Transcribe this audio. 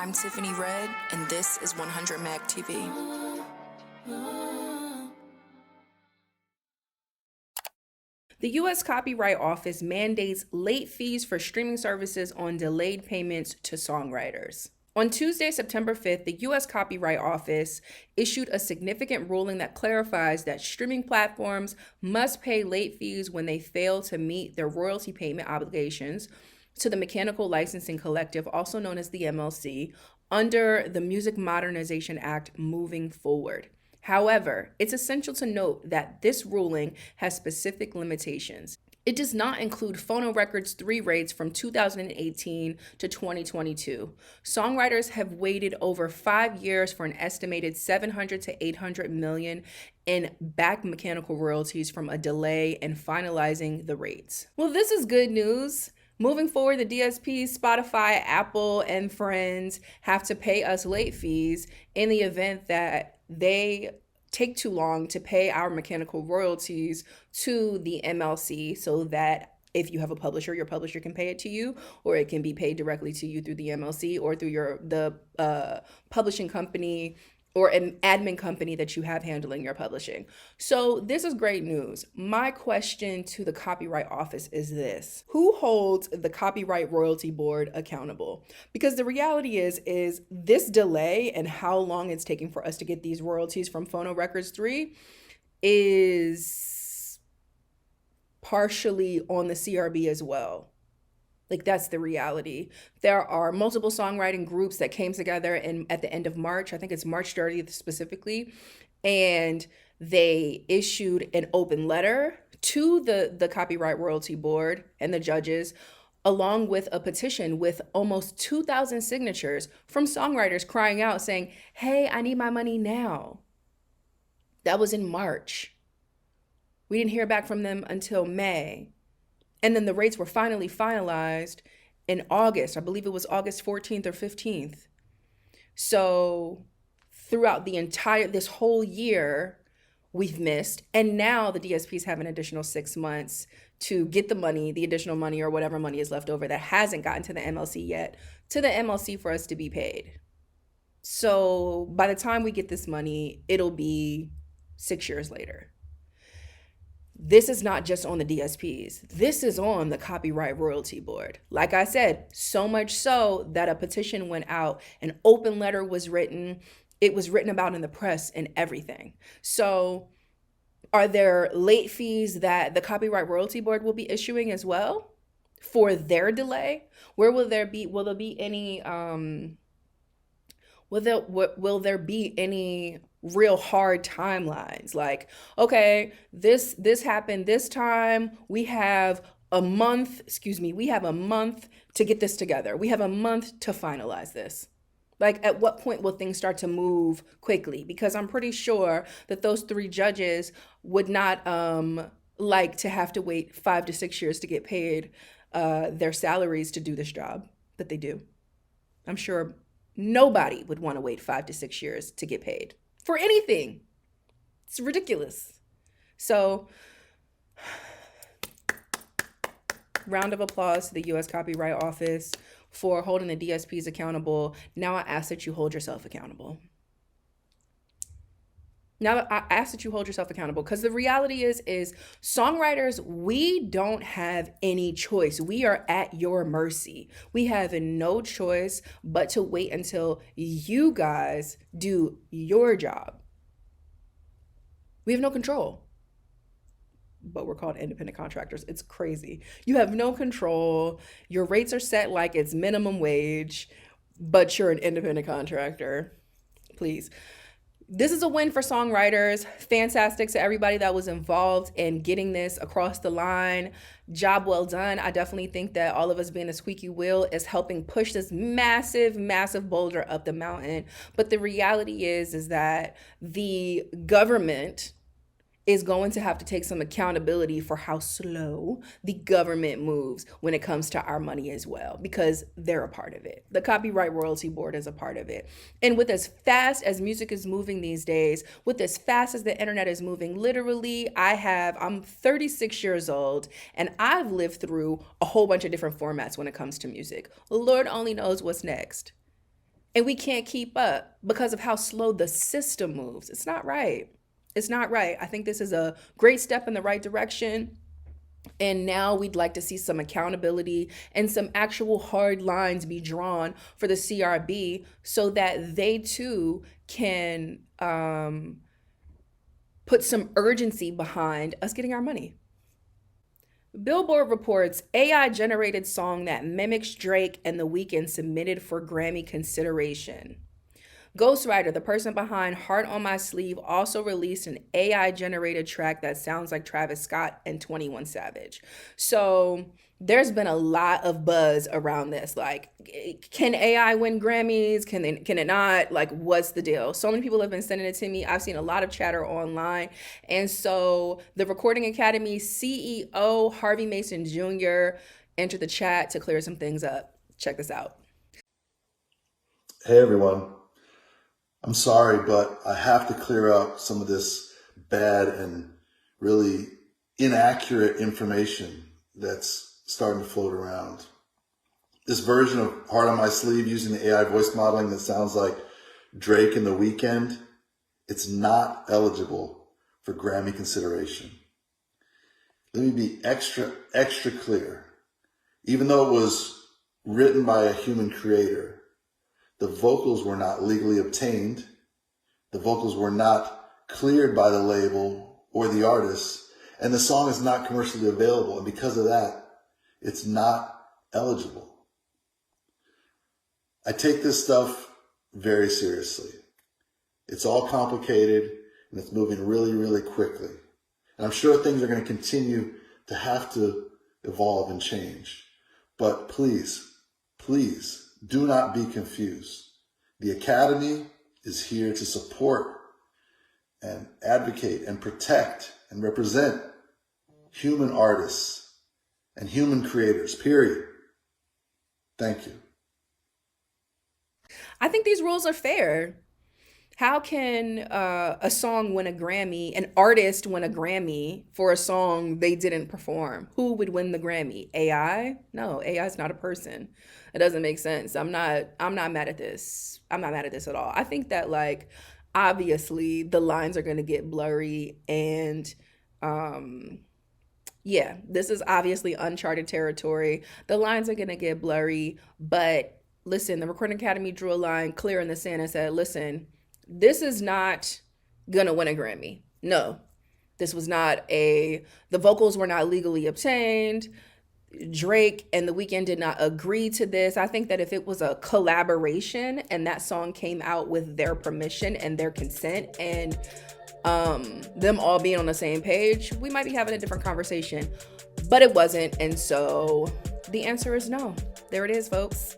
I'm Tiffany Red, and this is 100 Mag TV. The U.S. Copyright Office mandates late fees for streaming services on delayed payments to songwriters. On Tuesday, September 5th, the U.S. Copyright Office issued a significant ruling that clarifies that streaming platforms must pay late fees when they fail to meet their royalty payment obligations to the Mechanical Licensing Collective, also known as the MLC, under the Music Modernization Act moving forward. However, it's essential to note that this ruling has specific limitations. It does not include Phonorecords 3 rates from 2018 to 2022. Songwriters have waited over 5 years for an estimated 700 to 800 million in back mechanical royalties from a delay in finalizing the rates. Well, this is good news. Moving forward, the DSPs, Spotify, Apple, and friends have to pay us late fees in the event that they take too long to pay our mechanical royalties to the MLC, so that if you have a publisher, your publisher can pay it to you, or it can be paid directly to you through the MLC or through the publishing company or an admin company that you have handling your publishing. So this is great news. My question to the Copyright Office is this: who holds the Copyright Royalty Board accountable? Because the reality is this delay and how long it's taking for us to get these royalties from Phonorecords 3 is partially on the CRB as well. Like, that's the reality. There are multiple songwriting groups that came together at the end of March. I think it's March 30th specifically. And they issued an open letter to the Copyright Royalty Board and the judges, along with a petition with almost 2,000 signatures from songwriters crying out saying, hey, I need my money now. That was in March. We didn't hear back from them until May. And then the rates were finally finalized in August. I believe it was August 14th or 15th. So throughout this whole year, we've missed. And now the DSPs have an additional 6 months to get the money, the additional money or whatever money is left over that hasn't gotten to the MLC yet, to the MLC for us to be paid. So by the time we get this money, it'll be 6 years later. This is not just on the DSPs. This is on the Copyright Royalty Board. Like I said, so much so that a petition went out, an open letter was written. It was written about in the press and everything. So are there late fees that the Copyright Royalty Board will be issuing as well for their delay? Will there be any real hard timelines? Like, okay, this happened this time. We have a month to get this together. We have a month to finalize this. Like, at what point will things start to move quickly? Because I'm pretty sure that those 3 judges would not like to have to wait 5 to 6 years to get paid their salaries to do this job that they do. I'm sure nobody would want to wait 5 to 6 years to get paid for anything. It's ridiculous. So, round of applause to the U.S. Copyright Office for holding the DSPs accountable. Now I ask that you hold yourself accountable. Because the reality is songwriters, we don't have any choice. We are at your mercy. We have no choice but to wait until you guys do your job. We have no control. But we're called independent contractors. It's crazy. You have no control. Your rates are set like it's minimum wage, but you're an independent contractor. Please. This is a win for songwriters. Fantastic to everybody that was involved in getting this across the line. Job well done. I definitely think that all of us being a squeaky wheel is helping push this massive, massive boulder up the mountain. But the reality is that the government is going to have to take some accountability for how slow the government moves when it comes to our money as well, because they're a part of it. The Copyright Royalty Board is a part of it. And with as fast as music is moving these days, with as fast as the internet is moving, literally, I'm 36 years old and I've lived through a whole bunch of different formats when it comes to music. Lord only knows what's next. and we can't keep up because of how slow the system moves. It's not right. It's not right. I think this is a great step in the right direction. And now we'd like to see some accountability and some actual hard lines be drawn for the CRB so that they too can put some urgency behind us getting our money. Billboard reports AI generated song that mimics Drake and The Weeknd submitted for Grammy consideration. Ghostwriter, the person behind Heart on My Sleeve, also released an AI generated track that sounds like Travis Scott and 21 Savage. So there's been a lot of buzz around this. Like, can AI win Grammys? Can it not? Like, what's the deal? So many people have been sending it to me. I've seen a lot of chatter online. And so the Recording Academy CEO, Harvey Mason Jr., entered the chat to clear some things up. Check this out. Hey, everyone. I'm sorry, but I have to clear up some of this bad and really inaccurate information that's starting to float around. This version of Heart on My Sleeve using the AI voice modeling that sounds like Drake and The Weeknd, it's not eligible for Grammy consideration. Let me be extra clear. Even though it was written by a human creator, the vocals were not legally obtained. The vocals were not cleared by the label or the artist, and the song is not commercially available. And because of that, it's not eligible. I take this stuff very seriously. It's all complicated and it's moving really, really quickly. And I'm sure things are going to continue to have to evolve and change. But please do not be confused. The Academy is here to support and advocate and protect and represent human artists and human creators, period. Thank you. I think these rules are fair. How can a song win a Grammy, an artist win a Grammy for a song they didn't perform? Who would win the Grammy? AI? No, AI is not a person. It doesn't make sense. I'm not mad at this. I'm not mad at this at all. I think that, like, obviously the lines are going to get blurry, and yeah, this is obviously uncharted territory. The lines are going to get blurry, but listen, the Recording Academy drew a line clear in the sand and said, listen, this is not gonna win a Grammy. No, this was not the vocals were not legally obtained. Drake and The Weeknd did not agree to this. I think that if it was a collaboration and that song came out with their permission and their consent and them all being on the same page, we might be having a different conversation. But it wasn't, and so the answer is no. There it is, folks.